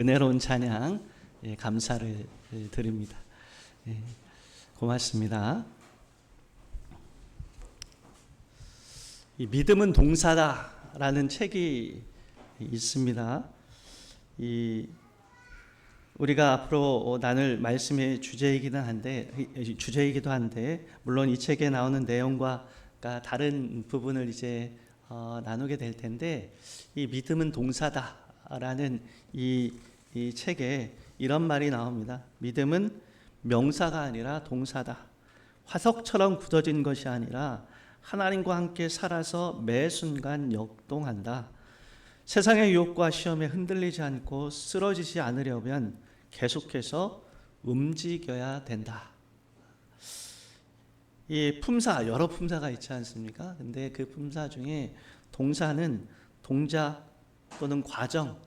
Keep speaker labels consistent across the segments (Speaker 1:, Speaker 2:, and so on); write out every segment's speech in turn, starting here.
Speaker 1: 은혜로운 찬양 감사를 드립니다. 고맙습니다. 이 믿음은 동사다라는 책이 있습니다. 우리가 앞으로 나눌 말씀의 주제이기도 한데 물론 이 책에 나오는 내용과 다른 부분을 이제 나누게 될 텐데, 이 믿음은 동사다라는 이 책에 이런 말이 나옵니다. 믿음은 명사가 아니라 동사다. 화석처럼 굳어진 것이 아니라 하나님과 함께 살아서 매 순간 역동한다. 세상의 유혹과 시험에 흔들리지 않고 쓰러지지 않으려면 계속해서 움직여야 된다. 이 품사, 여러 품사가 있지 않습니까? 근데 그 품사 중에 동사는 동작 또는 과정,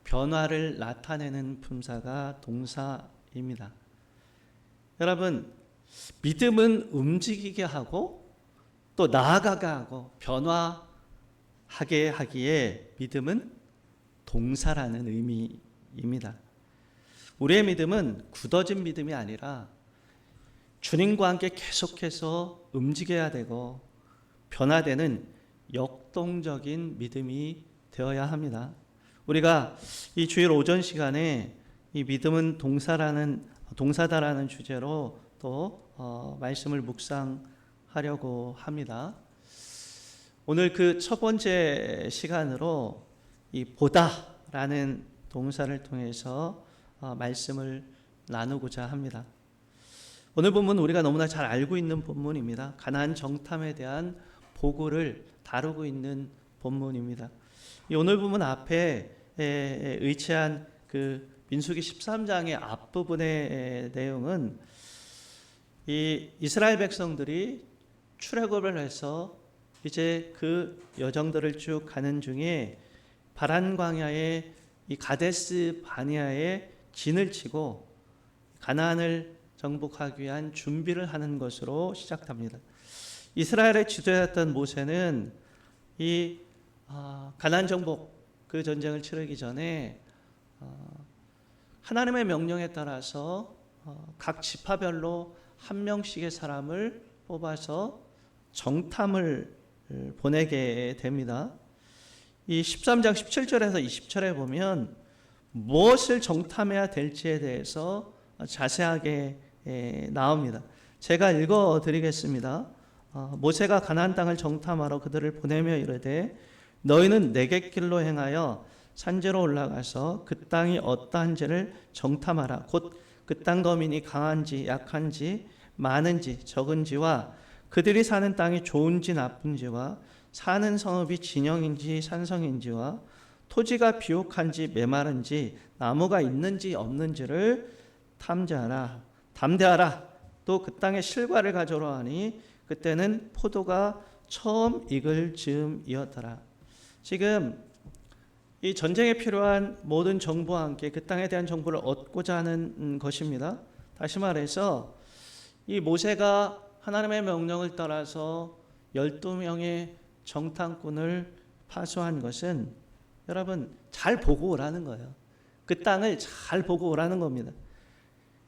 Speaker 1: 변화를 나타내는 품사가 동사입니다. 여러분, 믿음은 움직이게 하고 또 나아가게 하고 변화하게 하기에 믿음은 동사라는 의미입니다. 우리의 믿음은 굳어진 믿음이 아니라 주님과 함께 계속해서 움직여야 되고 변화되는 역동적인 믿음이 되어야 합니다. 우리가 이 주일 오전 시간에 이 믿음은 동사다라는 주제로 또 말씀을 묵상하려고 합니다. 오늘 그 첫 번째 시간으로 이 보다라는 동사를 통해서 말씀을 나누고자 합니다. 오늘 본문 우리가 너무나 잘 알고 있는 본문입니다. 가나안 정탐에 대한 보고를 다루고 있는 본문입니다. 이 오늘 본문 앞에 의치한 그 민수기 13장의 앞부분의 내용은 이 이스라엘 백성들이 출애굽을 해서 이제 그 여정들을 쭉 가는 중에 바란 광야의 이 가데스 바니아에 진을 치고 가나안을 정복하기 위한 준비를 하는 것으로 시작합니다. 이스라엘의 지도자였던 모세는 이 가나안 정복 그 전쟁을 치르기 전에 하나님의 명령에 따라서 각 지파별로 한 명씩의 사람을 뽑아서 정탐을 보내게 됩니다. 이 13장 17절에서 20절에 보면 무엇을 정탐해야 될지에 대해서 자세하게 나옵니다. 제가 읽어드리겠습니다. 모세가 가나안 땅을 정탐하러 그들을 보내며 이르되 너희는 내갯길로 행하여 산지로 올라가서 그 땅이 어떠한지를 정탐하라. 곧 그 땅 거민이 강한지 약한지 많은지 적은지와 그들이 사는 땅이 좋은지 나쁜지와 사는 성읍이 진영인지 산성인지와 토지가 비옥한지 메마른지 나무가 있는지 없는지를 탐지하라. 담대하라. 또 그 땅에 실과를 가져오라 하니 그때는 포도가 처음 익을 즈음이었더라. 지금 이 전쟁에 필요한 모든 정보와 함께 그 땅에 대한 정보를 얻고자 하는 것입니다. 다시 말해서 이 모세가 하나님의 명령을 따라서 12명의 정탐꾼을 파수한 것은 여러분 잘 보고 오라는 거예요. 그 땅을 잘 보고 오라는 겁니다.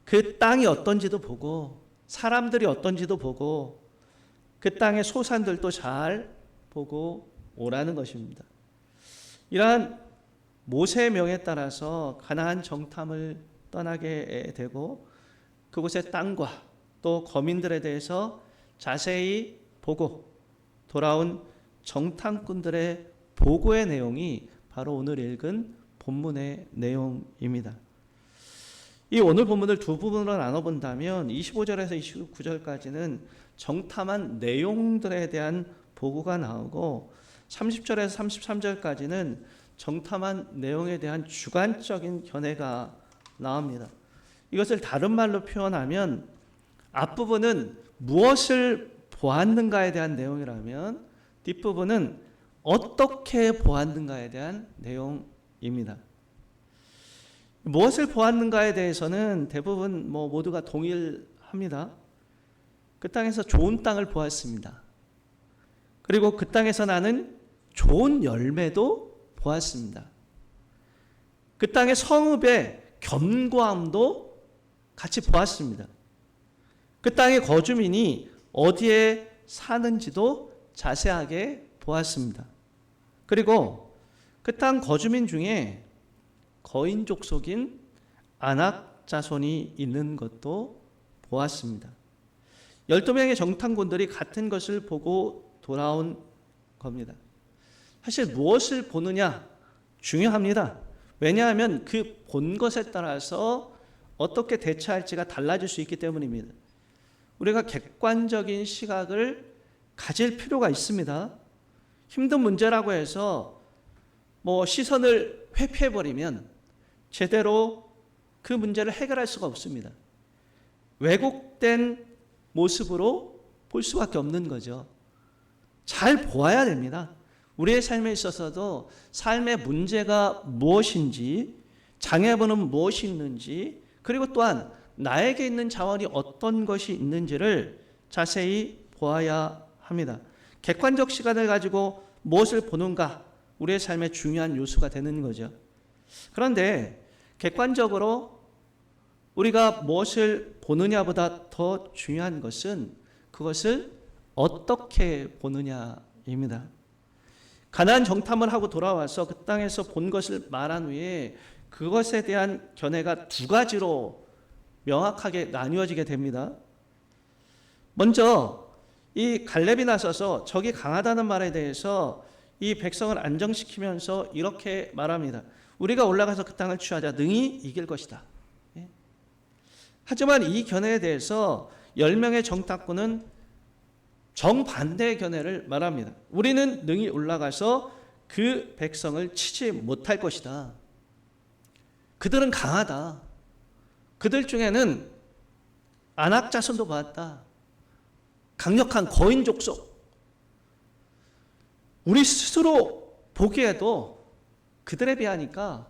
Speaker 1: 그 땅이 어떤지도 보고 사람들이 어떤지도 보고 그 땅의 소산들도 잘 보고 오라는 것입니다. 이러한 모세의 명에 따라서 가나안 정탐을 떠나게 되고 그곳의 땅과 또 거민들에 대해서 자세히 보고 돌아온 정탐꾼들의 보고의 내용이 바로 오늘 읽은 본문의 내용입니다. 이 오늘 본문을 두 부분으로 나눠본다면 25절에서 29절까지는 정탐한 내용들에 대한 보고가 나오고 30절에서 33절까지는 정탐한 내용에 대한 주관적인 견해가 나옵니다. 이것을 다른 말로 표현하면 앞부분은 무엇을 보았는가에 대한 내용이라면 뒷부분은 어떻게 보았는가에 대한 내용입니다. 무엇을 보았는가에 대해서는 대부분 모두가 동일합니다. 그 땅에서 좋은 땅을 보았습니다. 그리고 그 땅에서 나는 좋은 열매도 보았습니다. 그 땅의 성읍의 견고함도 같이 보았습니다. 그 땅의 거주민이 어디에 사는지도 자세하게 보았습니다. 그리고 그 땅 거주민 중에 거인족 속인 아낙 자손이 있는 것도 보았습니다. 12명의 정탐꾼들이 같은 것을 보고 돌아온 겁니다. 사실 무엇을 보느냐 중요합니다. 왜냐하면 그 본 것에 따라서 어떻게 대처할지가 달라질 수 있기 때문입니다. 우리가 객관적인 시각을 가질 필요가 있습니다. 힘든 문제라고 해서 시선을 회피해버리면 제대로 그 문제를 해결할 수가 없습니다. 왜곡된 모습으로 볼 수밖에 없는 거죠. 잘 보아야 됩니다. 우리의 삶에 있어서도 삶의 문제가 무엇인지, 장애물은 무엇이 있는지, 그리고 또한 나에게 있는 자원이 어떤 것이 있는지를 자세히 보아야 합니다. 객관적 시간을 가지고 무엇을 보는가, 우리의 삶의 중요한 요소가 되는 거죠. 그런데 객관적으로 우리가 무엇을 보느냐보다 더 중요한 것은 그것을 어떻게 보느냐입니다. 가나안 정탐을 하고 돌아와서 그 땅에서 본 것을 말한 후에 그것에 대한 견해가 두 가지로 명확하게 나뉘어지게 됩니다. 먼저 이 갈렙이 나서서 적이 강하다는 말에 대해서 이 백성을 안정시키면서 이렇게 말합니다. 우리가 올라가서 그 땅을 취하자. 능히 이길 것이다. 하지만 이 견해에 대해서 10명의 정탐꾼은 정반대의 견해를 말합니다. 우리는 능히 올라가서 그 백성을 치지 못할 것이다. 그들은 강하다. 그들 중에는 아낙 자손도 봤다. 강력한 거인 족속. 우리 스스로 보기에도 그들에 비하니까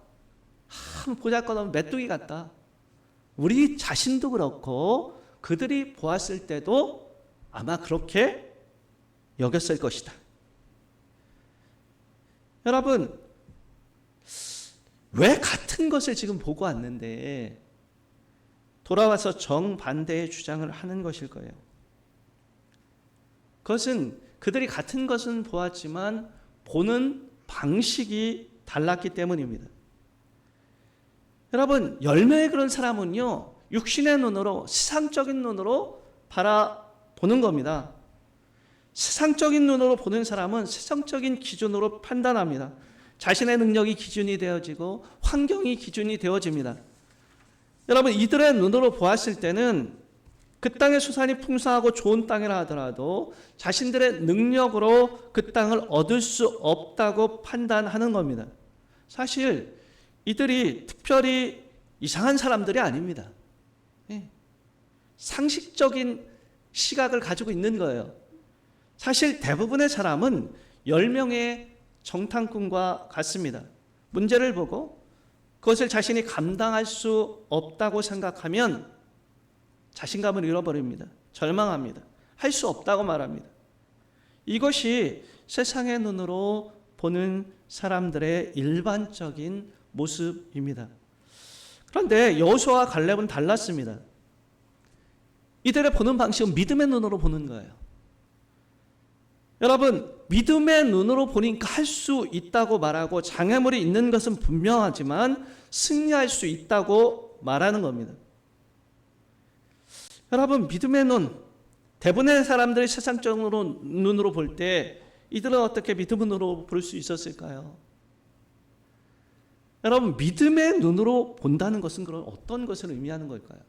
Speaker 1: 보잘것없는 메뚜기 같다. 우리 자신도 그렇고 그들이 보았을 때도 아마 그렇게 여겼을 것이다. 여러분, 왜 같은 것을 지금 보고 왔는데 돌아와서 정반대의 주장을 하는 것일 거예요? 그것은 그들이 같은 것은 보았지만 보는 방식이 달랐기 때문입니다. 여러분, 10명의 그런 사람은요, 육신의 눈으로, 세상적인 눈으로 바라보는 겁니다. 세상적인 눈으로 보는 사람은 세상적인 기준으로 판단합니다. 자신의 능력이 기준이 되어지고 환경이 기준이 되어집니다. 여러분, 이들의 눈으로 보았을 때는 그 땅의 수산이 풍성하고 좋은 땅이라 하더라도 자신들의 능력으로 그 땅을 얻을 수 없다고 판단하는 겁니다. 사실 이들이 특별히 이상한 사람들이 아닙니다. 상식적인 시각을 가지고 있는 거예요. 사실 대부분의 사람은 10명의 정탐꾼과 같습니다. 문제를 보고 그것을 자신이 감당할 수 없다고 생각하면 자신감을 잃어버립니다. 절망합니다. 할 수 없다고 말합니다. 이것이 세상의 눈으로 보는 사람들의 일반적인 모습입니다. 그런데 여호수아와 갈렙은 달랐습니다. 이들의 보는 방식은 믿음의 눈으로 보는 거예요. 여러분, 믿음의 눈으로 보니까 할 수 있다고 말하고 장애물이 있는 것은 분명하지만 승리할 수 있다고 말하는 겁니다. 여러분, 믿음의 눈, 대부분의 사람들이 세상적으로 눈으로 볼 때 이들은 어떻게 믿음의 눈으로 볼 수 있었을까요? 여러분, 믿음의 눈으로 본다는 것은 그럼 어떤 것을 의미하는 걸까요?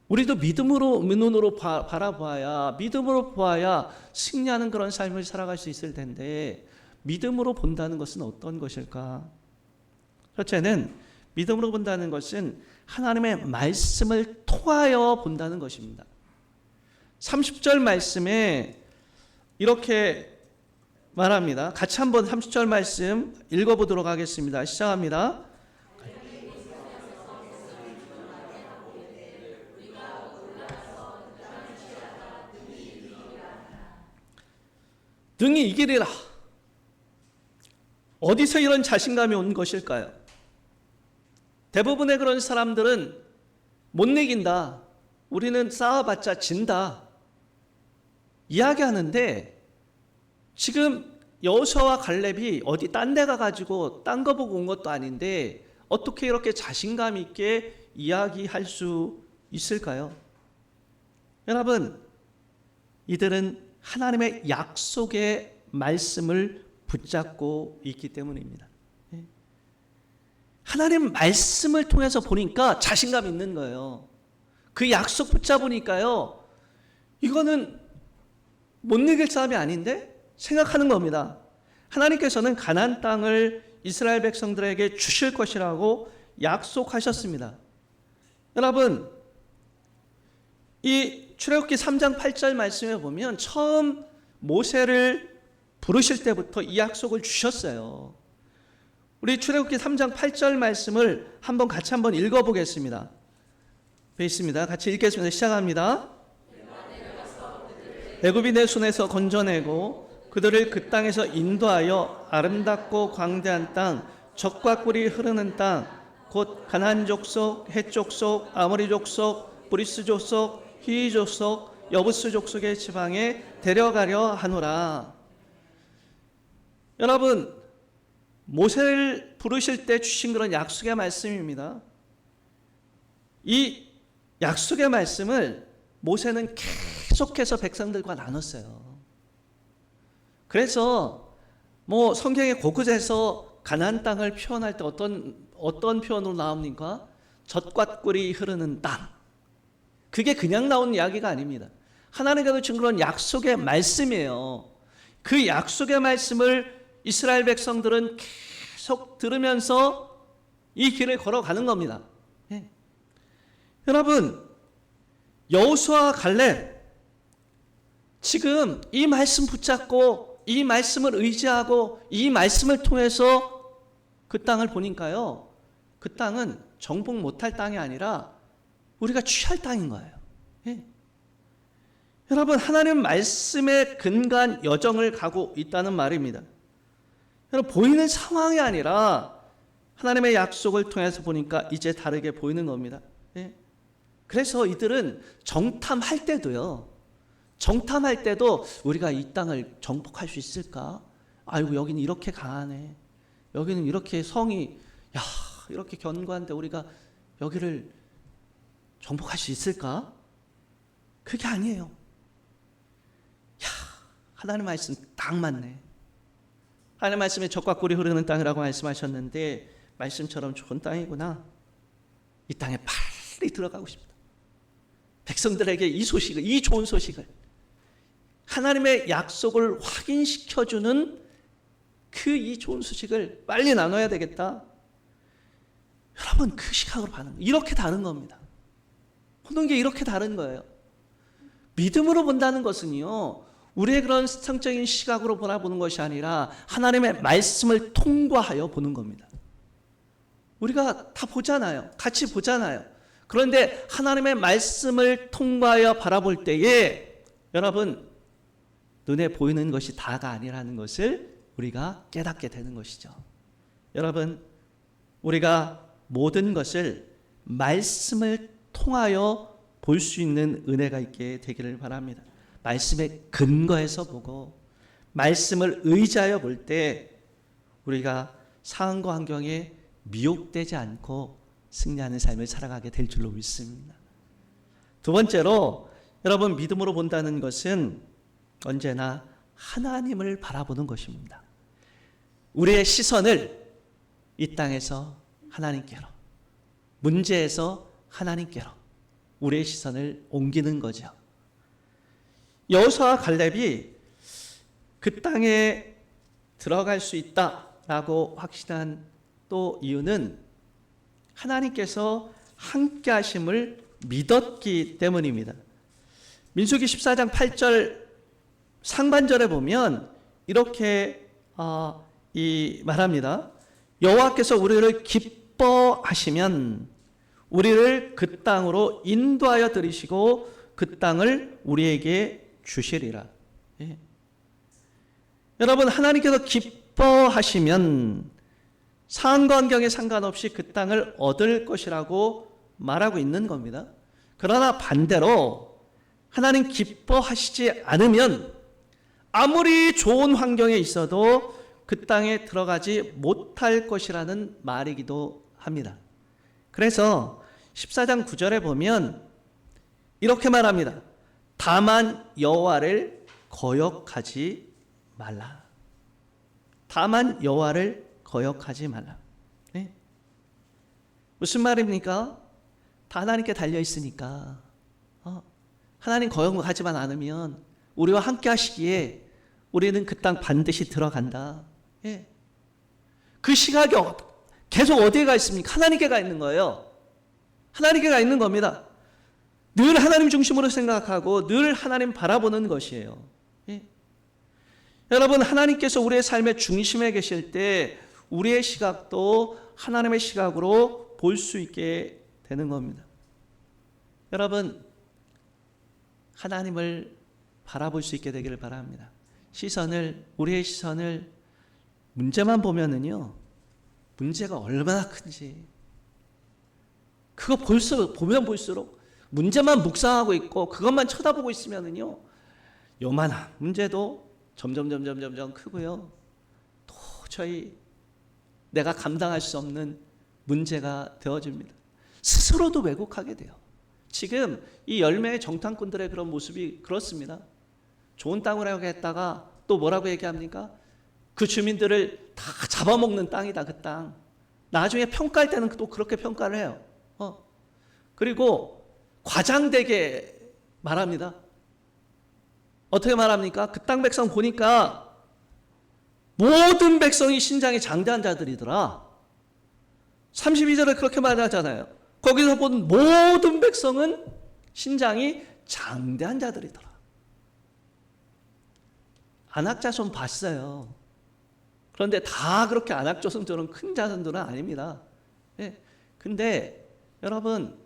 Speaker 1: 우리도 믿음으로 눈으로 바라보아야, 믿음으로 보아야 승리하는 그런 삶을 살아갈 수 있을 텐데 믿음으로 본다는 것은 어떤 것일까? 첫째는 믿음으로 본다는 것은 하나님의 말씀을 통하여 본다는 것입니다. 30절 말씀에 이렇게 말합니다. 같이 한번 30절 말씀 읽어보도록 하겠습니다. 시작합니다. 능히 이기리라. 어디서 이런 자신감이 온 것일까요? 대부분의 그런 사람들은 못 이긴다, 우리는 싸워봤자 진다 이야기하는데, 지금 여호수아와 갈렙이 어디 딴 데 가가지고 딴 거 보고 온 것도 아닌데 어떻게 이렇게 자신감 있게 이야기할 수 있을까요? 여러분, 이들은 하나님의 약속의 말씀을 붙잡고 있기 때문입니다. 하나님 말씀을 통해서 보니까 자신감 있는 거예요. 그 약속 붙잡으니까요, 이거는 못 이길 사람이 아닌데 생각하는 겁니다. 하나님께서는 가나안 땅을 이스라엘 백성들에게 주실 것이라고 약속하셨습니다. 여러분, 이 출애굽기 3장 8절 말씀에 보면 처음 모세를 부르실 때부터 이 약속을 주셨어요. 우리 출애굽기 3장 8절 말씀을 같이 한번 읽어보겠습니다. 돼 있습니다. 같이 읽겠습니다. 시작합니다. 애굽이 내 손에서 건져내고 그들을 그 땅에서 인도하여 아름답고 광대한 땅, 젖과 꿀이 흐르는 땅, 곧 가나안 족속, 헷 족속, 아모리 족속, 브리스 족속, 히위 족속, 여부스 족속의 지방에 데려가려 하노라. 여러분, 모세를 부르실 때 주신 그런 약속의 말씀입니다. 이 약속의 말씀을 모세는 계속해서 백성들과 나눴어요. 그래서 성경의 곳곳에서 가나안 땅을 표현할 때 어떤 표현으로 나옵니까? 젖과 꿀이 흐르는 땅. 그게 그냥 나온 이야기가 아닙니다. 하나님께서 주신 그런 약속의 말씀이에요. 그 약속의 말씀을 이스라엘 백성들은 계속 들으면서 이 길을 걸어가는 겁니다. 여러분, 여호수아와 갈렙, 지금 이 말씀 붙잡고 이 말씀을 의지하고 이 말씀을 통해서 그 땅을 보니까요, 그 땅은 정복 못할 땅이 아니라 우리가 취할 땅인 거예요. 여러분, 하나님 말씀에 근거한 여정을 가고 있다는 말입니다. 여러분, 보이는 상황이 아니라 하나님의 약속을 통해서 보니까 이제 다르게 보이는 겁니다. 그래서 이들은 정탐할 때도요, 우리가 이 땅을 정복할 수 있을까? 아이고, 여기는 이렇게 강하네, 여기는 이렇게 성이 이렇게 견고한데 우리가 여기를 정복할 수 있을까? 그게 아니에요. 하나님 말씀 딱 맞네. 하나님 말씀에 젖과 꿀이 흐르는 땅이라고 말씀하셨는데 말씀처럼 좋은 땅이구나. 이 땅에 빨리 들어가고 싶다. 백성들에게 이 소식을, 이 좋은 소식을, 하나님의 약속을 확인시켜주는 이 좋은 소식을 빨리 나눠야 되겠다. 여러분, 그 시각으로 가는 거예요. 이렇게 다른 겁니다. 보는 게 이렇게 다른 거예요. 믿음으로 본다는 것은요, 우리의 그런 성적인 시각으로 바라보는 것이 아니라 하나님의 말씀을 통과하여 보는 겁니다. 우리가 다 보잖아요. 같이 보잖아요. 그런데 하나님의 말씀을 통과하여 바라볼 때에 여러분, 눈에 보이는 것이 다가 아니라는 것을 우리가 깨닫게 되는 것이죠. 여러분, 우리가 모든 것을 말씀을 통하여 볼 수 있는 은혜가 있게 되기를 바랍니다. 말씀의 근거에서 보고 말씀을 의지하여 볼 때 우리가 상황과 환경에 미혹되지 않고 승리하는 삶을 살아가게 될 줄로 믿습니다. 두 번째로, 여러분, 믿음으로 본다는 것은 언제나 하나님을 바라보는 것입니다. 우리의 시선을 이 땅에서 하나님께로, 문제에서 하나님께로 우리의 시선을 옮기는 거죠. 여호수아와 갈렙이 그 땅에 들어갈 수 있다라고 확신한 또 이유는 하나님께서 함께 하심을 믿었기 때문입니다. 민수기 14장 8절 상반절에 보면 이렇게 말합니다. 여호와께서 우리를 기뻐하시면 우리를 그 땅으로 인도하여 들이시고 그 땅을 우리에게 주시리라. 여러분, 하나님께서 기뻐하시면 상황과 환경에 상관없이 그 땅을 얻을 것이라고 말하고 있는 겁니다. 그러나 반대로 하나님 기뻐하시지 않으면 아무리 좋은 환경에 있어도 그 땅에 들어가지 못할 것이라는 말이기도 합니다. 그래서 14장 9절에 보면 이렇게 말합니다. 다만 여호와를 거역하지 말라. 다만 여호와를 거역하지 말라. 네? 무슨 말입니까? 다 하나님께 달려 있으니까 하나님 거역하지만 않으면 우리와 함께 하시기에 우리는 그 땅 반드시 들어간다. 예. 그 시각이 계속 어디에 가 있습니까? 하나님께 가 있는 거예요. 하나님께 가 있는 겁니다. 늘 하나님 중심으로 생각하고 늘 하나님 바라보는 것이에요. 예. 여러분, 하나님께서 우리의 삶의 중심에 계실 때 우리의 시각도 하나님의 시각으로 볼 수 있게 되는 겁니다. 여러분, 하나님을 바라볼 수 있게 되기를 바랍니다. 우리의 시선을 문제만 보면은요, 문제가 얼마나 큰지, 그거 보면 볼수록 문제만 묵상하고 있고 그것만 쳐다보고 있으면은요, 요만한 문제도 점점 크고요, 도저히 내가 감당할 수 없는 문제가 되어집니다. 스스로도 왜곡하게 돼요. 지금 이 열매의 정탐꾼들의 그런 모습이 그렇습니다. 좋은 땅을 하겠다가 또 뭐라고 얘기합니까? 그 주민들을 다 잡아먹는 땅이다, 그 땅. 나중에 평가할 때는 또 그렇게 평가를 해요. 그리고 과장되게 말합니다. 어떻게 말합니까? 그 땅 백성 보니까 모든 백성이 신장이 장대한 자들이더라. 32절에 그렇게 말하잖아요. 거기서 본 모든 백성은 신장이 장대한 자들이더라. 안악자손 봤어요. 그런데 다 그렇게 안악자손처럼 큰 자손들은 아닙니다. 예. 근데 여러분,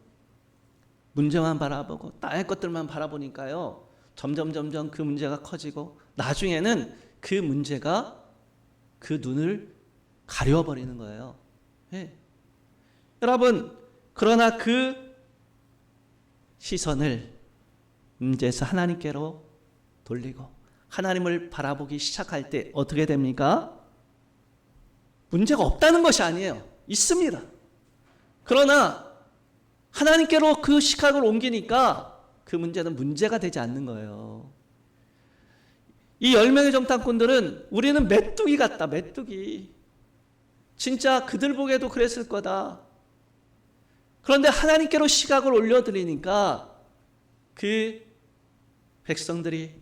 Speaker 1: 문제만 바라보고 땅의 것들만 바라보니까요, 점점 그 문제가 커지고 나중에는 그 문제가 그 눈을 가려버리는 거예요. 예. 여러분, 그러나 그 시선을 문제에서 하나님께로 돌리고 하나님을 바라보기 시작할 때 어떻게 됩니까? 문제가 없다는 것이 아니에요. 있습니다. 그러나 하나님께로 그 시각을 옮기니까 그 문제는 문제가 되지 않는 거예요. 이 10명의 정탐꾼들은 우리는 메뚜기 같다, 메뚜기. 진짜 그들 보기에도 그랬을 거다. 그런데 하나님께로 시각을 올려드리니까 그 백성들이,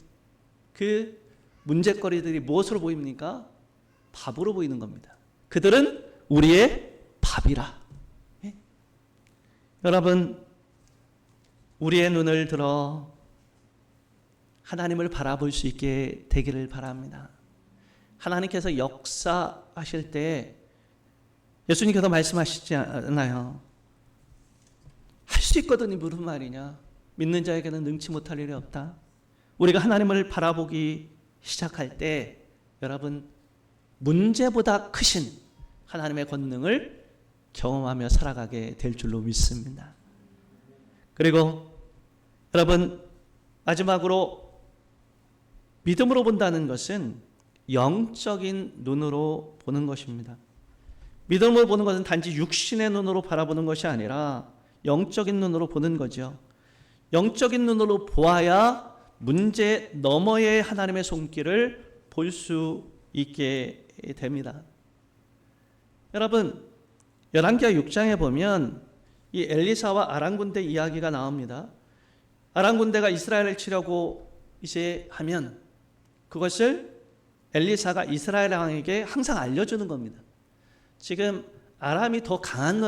Speaker 1: 그 문제거리들이 무엇으로 보입니까? 밥으로 보이는 겁니다. 그들은 우리의 밥이라. 예? 여러분, 우리의 눈을 들어 하나님을 바라볼 수 있게 되기를 바랍니다. 하나님께서 역사하실 때 예수님께서 말씀하시지 않아요? 할 수 있거든이 무슨 말이냐? 믿는 자에게는 능치 못할 일이 없다. 우리가 하나님을 바라보기 시작할 때 여러분, 문제보다 크신 하나님의 권능을 경험하며 살아가게 될 줄로 믿습니다. 그리고 여러분, 마지막으로 믿음으로 본다는 것은 영적인 눈으로 보는 것입니다. 믿음으로 보는 것은 단지 육신의 눈으로 바라보는 것이 아니라 영적인 눈으로 보는 거죠. 영적인 눈으로 보아야 문제 너머의 하나님의 손길을 볼 수 있게 됩니다. 여러분, 열왕기하 6장에 보면 이 엘리사와 아람 군대 이야기가 나옵니다. 아람 군대가 이스라엘을 치려고 이제 하면 그것을 엘리사가 이스라엘 왕에게 항상 알려주는 겁니다. 지금 아람이 더 강한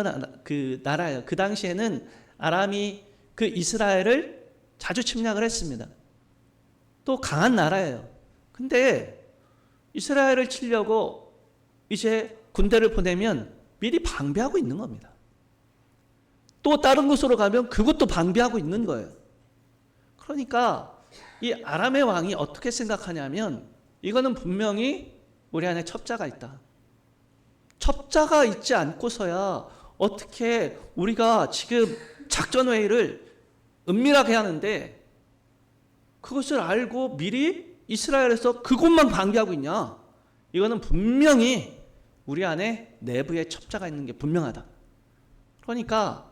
Speaker 1: 나라예요. 그 당시에는 아람이 그 이스라엘을 자주 침략을 했습니다. 또 강한 나라예요. 근데 이스라엘을 치려고 이제 군대를 보내면 미리 방비하고 있는 겁니다. 또 다른 곳으로 가면 그것도 방비하고 있는 거예요. 그러니까 이 아람의 왕이 어떻게 생각하냐면 이거는 분명히 우리 안에 첩자가 있다. 첩자가 있지 않고서야 어떻게 우리가 지금 작전회의를 은밀하게 하는데 그것을 알고 미리 이스라엘에서 그곳만 방기하고 있냐? 이거는 분명히 우리 안에 내부에 첩자가 있는 게 분명하다. 그러니까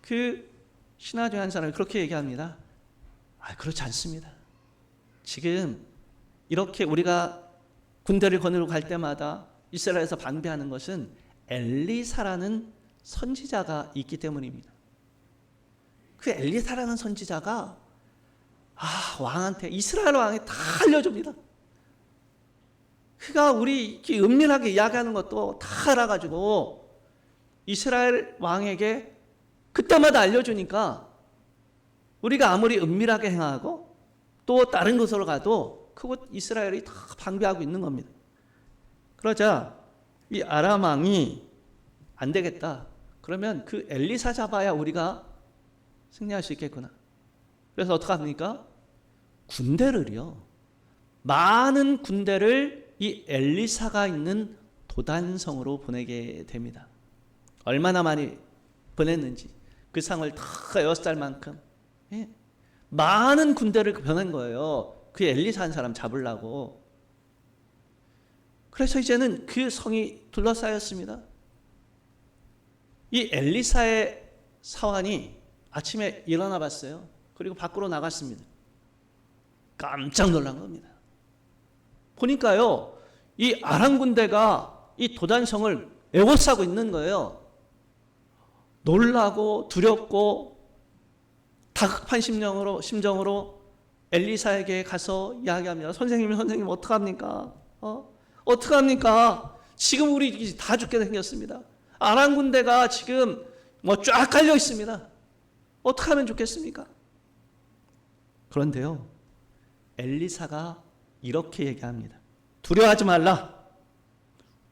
Speaker 1: 그 신하중 한 사람이 그렇게 얘기합니다. 그렇지 않습니다. 지금 이렇게 우리가 군대를 거느리고 갈 때마다 이스라엘에서 방비하는 것은 엘리사라는 선지자가 있기 때문입니다. 그 엘리사라는 선지자가 왕한테, 이스라엘 왕에 다 알려줍니다. 그가 우리 이렇게 은밀하게 이야기하는 것도 다 알아가지고 이스라엘 왕에게 그때마다 알려주니까 우리가 아무리 은밀하게 행하고 또 다른 곳으로 가도 그곳 이스라엘이 다 방비하고 있는 겁니다. 그러자 이 아람 왕이 안 되겠다. 그러면 그 엘리사 잡아야 우리가 승리할 수 있겠구나. 그래서 어떻게 합니까? 군대를요. 많은 군대를 이 엘리사가 있는 도단성으로 보내게 됩니다. 얼마나 많이 보냈는지 그 상을 다 에워쌀 만큼 많은 군대를 보낸 거예요. 그 엘리사 한 사람 잡으려고. 그래서 이제는 그 성이 둘러싸였습니다. 이 엘리사의 사환이 아침에 일어나 봤어요. 그리고 밖으로 나갔습니다. 깜짝 놀란 겁니다. 보니까요, 이 아람 군대가 이 도단성을 에워싸고 있는 거예요. 놀라고 두렵고 다급한 심정으로 엘리사에게 가서 이야기합니다. 선생님 어떡합니까? 어떡합니까? 지금 우리 다 죽게 생겼습니다. 아람 군대가 지금 쫙 깔려 있습니다. 어떻게 하면 좋겠습니까? 그런데요, 엘리사가 이렇게 얘기합니다. 두려워하지 말라.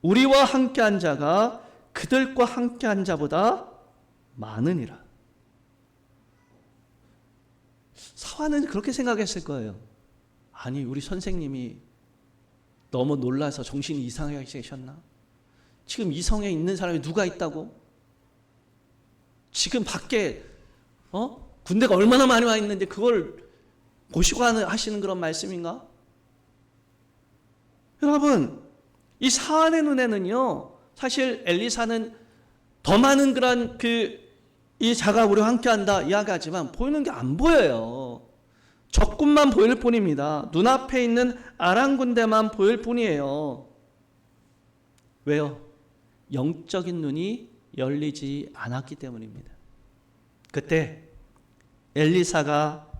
Speaker 1: 우리와 함께한 자가 그들과 함께한 자보다 많으니라. 사환은 그렇게 생각했을 거예요. 아니, 우리 선생님이 너무 놀라서 정신이 이상하게 계셨나? 지금 이 성에 있는 사람이 누가 있다고? 지금 밖에 군대가 얼마나 많이 와 있는데 그걸 보시고 하시는 그런 말씀인가? 여러분, 이 사안의 눈에는요, 사실 엘리사는 더 많은 그런 이 자가 우리와 함께한다 이야기하지만 보이는 게 안 보여요. 적군만 보일 뿐입니다. 눈앞에 있는 아람 군대만 보일 뿐이에요. 왜요? 영적인 눈이 열리지 않았기 때문입니다. 그때 엘리사가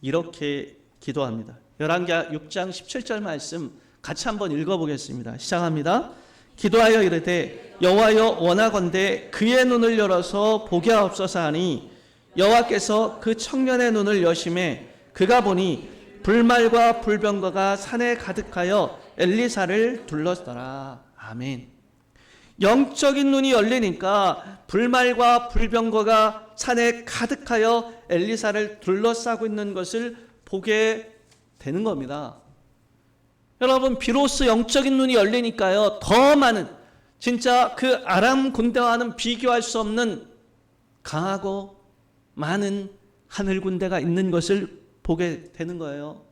Speaker 1: 이렇게 기도합니다. 열왕기하 6장 17절 말씀 같이 한번 읽어보겠습니다. 시작합니다. 기도하여 이르되 여호와여 원하건대 그의 눈을 열어서 보게 하옵소서 하니 여호와께서 그 청년의 눈을 여심해 그가 보니 불말과 불병거가 산에 가득하여 엘리사를 둘렀더라. 아멘. 영적인 눈이 열리니까 불말과 불병거가 산에 가득하여 엘리사를 둘러싸고 있는 것을 보게 되는 겁니다. 여러분, 비로소 영적인 눈이 열리니까요, 더 많은, 진짜 그 아람 군대와는 비교할 수 없는 강하고 많은 하늘 군대가 있는 것을 보게 되는 거예요.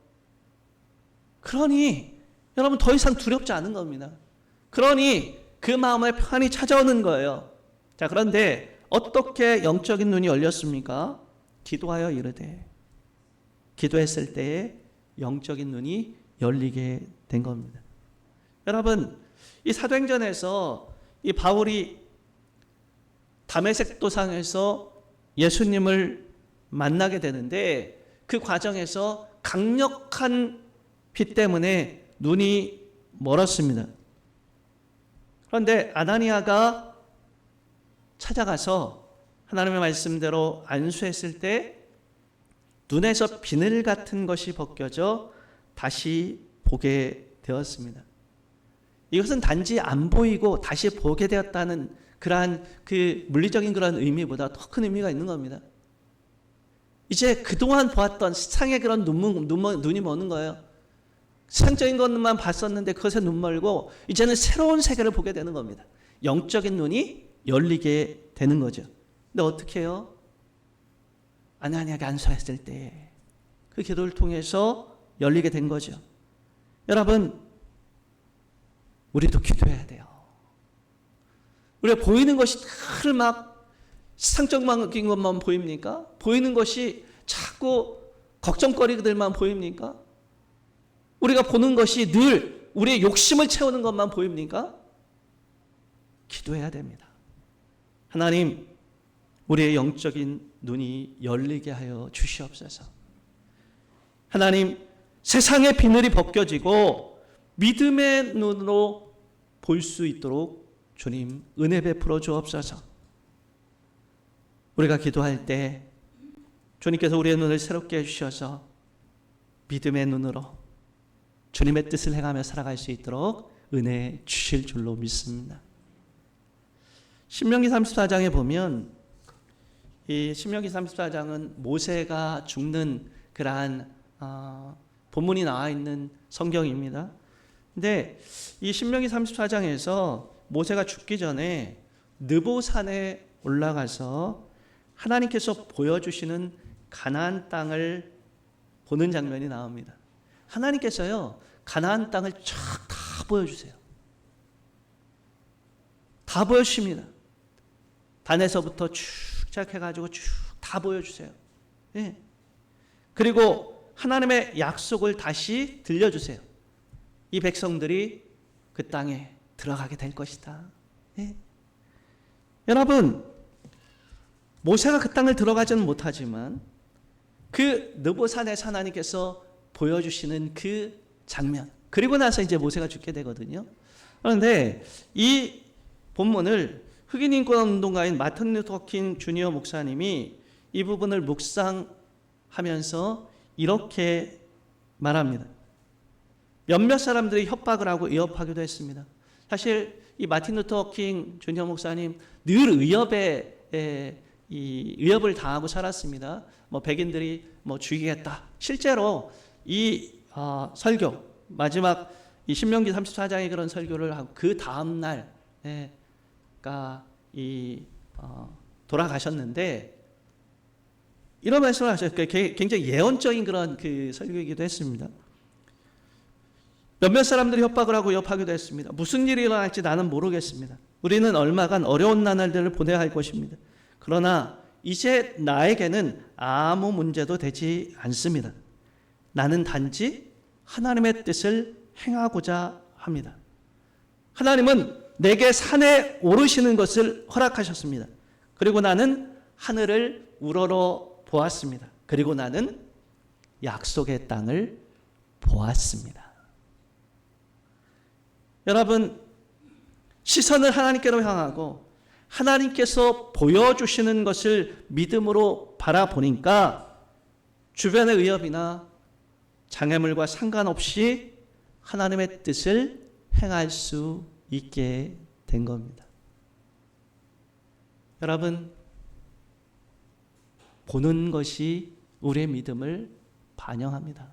Speaker 1: 그러니 여러분, 더 이상 두렵지 않은 겁니다. 그러니 그 마음에 평안이 찾아오는 거예요. 자, 그런데 어떻게 영적인 눈이 열렸습니까? 기도하여 이르되, 기도했을 때에 영적인 눈이 열리게 된 겁니다. 여러분, 이 사도행전에서 이 바울이 다메섹 도상에서 예수님을 만나게 되는데 그 과정에서 강력한 빛 때문에 눈이 멀었습니다. 그런데 아나니아가 찾아가서 하나님의 말씀대로 안수했을 때 눈에서 비늘 같은 것이 벗겨져 다시 보게 되었습니다. 이것은 단지 안 보이고 다시 보게 되었다는 그러한 그 물리적인 그런 의미보다 더 큰 의미가 있는 겁니다. 이제 그동안 보았던 세상의 그런 눈이 머는 거예요. 세상적인 것만 봤었는데 그것에 눈 멀고 이제는 새로운 세계를 보게 되는 겁니다. 영적인 눈이 열리게 되는 거죠. 근데 어떻게 해요? 아나니아가 안수했을 때 그 기도를 통해서 열리게 된 거죠. 여러분, 우리도 기도해야 돼요. 우리가 보이는 것이 늘 막 상적인 것만 보입니까? 보이는 것이 자꾸 걱정거리들만 보입니까? 우리가 보는 것이 늘 우리의 욕심을 채우는 것만 보입니까? 기도해야 됩니다. 하나님, 우리의 영적인 눈이 열리게 하여 주시옵소서. 하나님, 세상의 비늘이 벗겨지고 믿음의 눈으로 볼 수 있도록 주님 은혜 베풀어 주옵소서. 우리가 기도할 때 주님께서 우리의 눈을 새롭게 해주셔서 믿음의 눈으로 주님의 뜻을 행하며 살아갈 수 있도록 은혜 주실 줄로 믿습니다. 신명기 34장에 보면 이 신명기 34장은 모세가 죽는 그러한 본문이 나와 있는 성경입니다. 근데 이 신명기 34장에서 모세가 죽기 전에 느보산에 올라가서 하나님께서 보여주시는 가나안 땅을 보는 장면이 나옵니다. 하나님께서요, 가나안 땅을 쫙 다 보여주세요. 다 보여주십니다. 단에서부터 쭉 시작해가지고 쭉 다 보여주세요. 예. 그리고 하나님의 약속을 다시 들려주세요. 이 백성들이 그 땅에 들어가게 될 것이다. 예. 여러분, 모세가 그 땅을 들어가지는 못하지만 그 느보산에서 하나님께서 보여주시는 그 장면, 그리고 나서 이제 모세가 죽게 되거든요. 그런데 이 본문을 흑인 인권운동가인 마틴 루터 킹 주니어 목사님이 이 부분을 묵상하면서 이렇게 말합니다. 몇몇 사람들이 협박을 하고 위협하기도 했습니다. 사실 이 마틴 루터 킹 주니어 목사님 늘 위협을 당하고 살았습니다. 백인들이 죽이겠다. 실제로 이 설교, 마지막 이 신명기 34장의 그런 설교를 하고 그 다음 날 돌아가셨는데 이런 말씀을 하셨어요. 굉장히 예언적인 그런 그 설교이기도 했습니다. 몇몇 사람들이 협박을 하고 위협하기도 했습니다. 무슨 일이 일어날지 나는 모르겠습니다. 우리는 얼마간 어려운 나날들을 보내야 할 것입니다. 그러나 이제 나에게는 아무 문제도 되지 않습니다. 나는 단지 하나님의 뜻을 행하고자 합니다. 하나님은 내게 산에 오르시는 것을 허락하셨습니다. 그리고 나는 하늘을 우러러 보았습니다. 그리고 나는 약속의 땅을 보았습니다. 여러분, 시선을 하나님께로 향하고 하나님께서 보여주시는 것을 믿음으로 바라보니까 주변의 위협이나 장애물과 상관없이 하나님의 뜻을 행할 수 있게 된 겁니다. 여러분, 보는 것이 우리의 믿음을 반영합니다.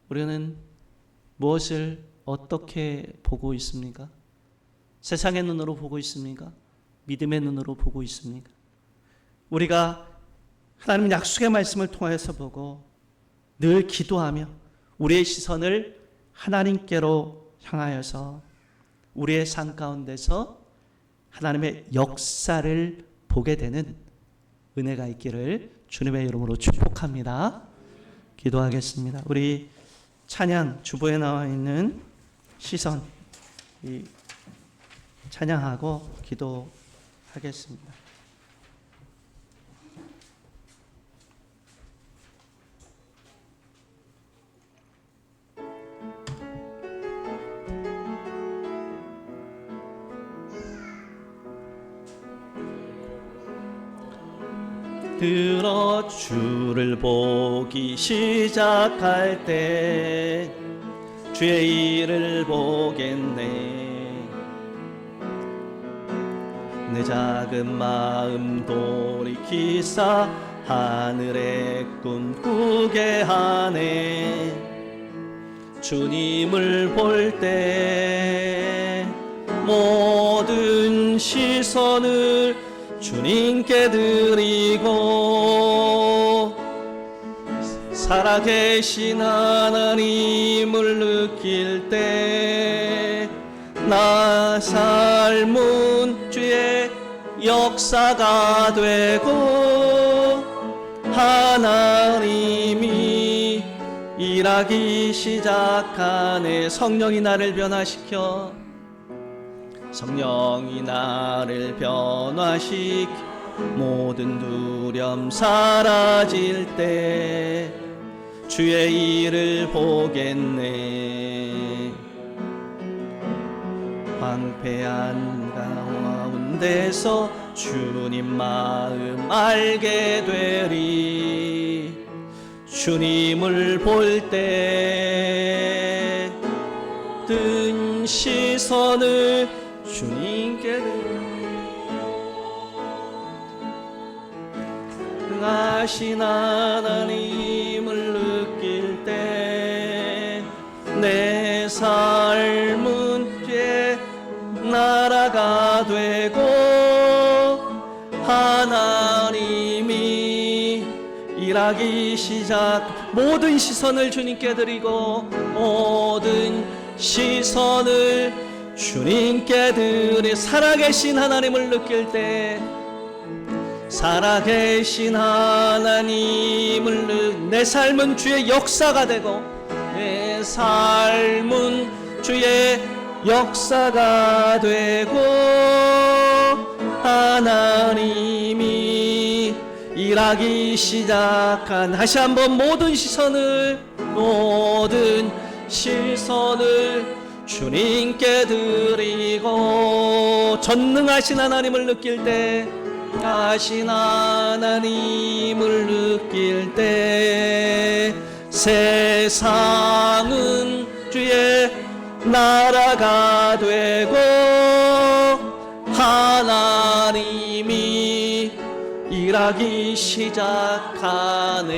Speaker 1: 우리는 무엇을 어떻게 보고 있습니까? 세상의 눈으로 보고 있습니까? 믿음의 눈으로 보고 있습니까? 우리가 하나님 약속의 말씀을 통해서 보고 늘 기도하며 우리의 시선을 하나님께로 향하여서 우리의 삶 가운데서 하나님의 역사를 보게 되는 은혜가 있기를 주님의 이름으로 축복합니다. 기도하겠습니다. 우리 찬양 주보에 나와 있는 시선 찬양하고 기도하겠습니다. 들어 주를 보기 시작할 때 주의 일을 보겠네. 내 작은 마음 돌이키사 하늘의 꿈 꾸게 하네. 주님을 볼 때 모든 시선을 주님께 드리고 살아계신 하나님을 느낄 때 나 삶은 주의 역사가 되고 하나님이 일하기 시작하네. 성령이 나를 변화시켜, 성령이 나를 변화시켜 모든 두려움 사라질 때 주의 일을 보겠네. 황폐한 가운데서 주님 마음 알게 되리. 주님을 볼 때 든 시선을 주님께 하신 하나님을 느낄 때 내 삶은 주의 나라가 되고 하나님이 일하기 시작 모든 시선을 주님께 드리고 모든 시선을 주님께 드리 살아계신 하나님을 느낄 때 살아계신 하나님을 내 삶은 주의 역사가 되고 내 삶은 주의 역사가 되고 하나님이 일하기 시작한 다시 한번 모든 시선을 주님께 드리고 전능하신 하나님을 느낄 때 하신 하나님을 느낄 때 세상은 주의 나라가 되고 하나님이 일하기 시작하네.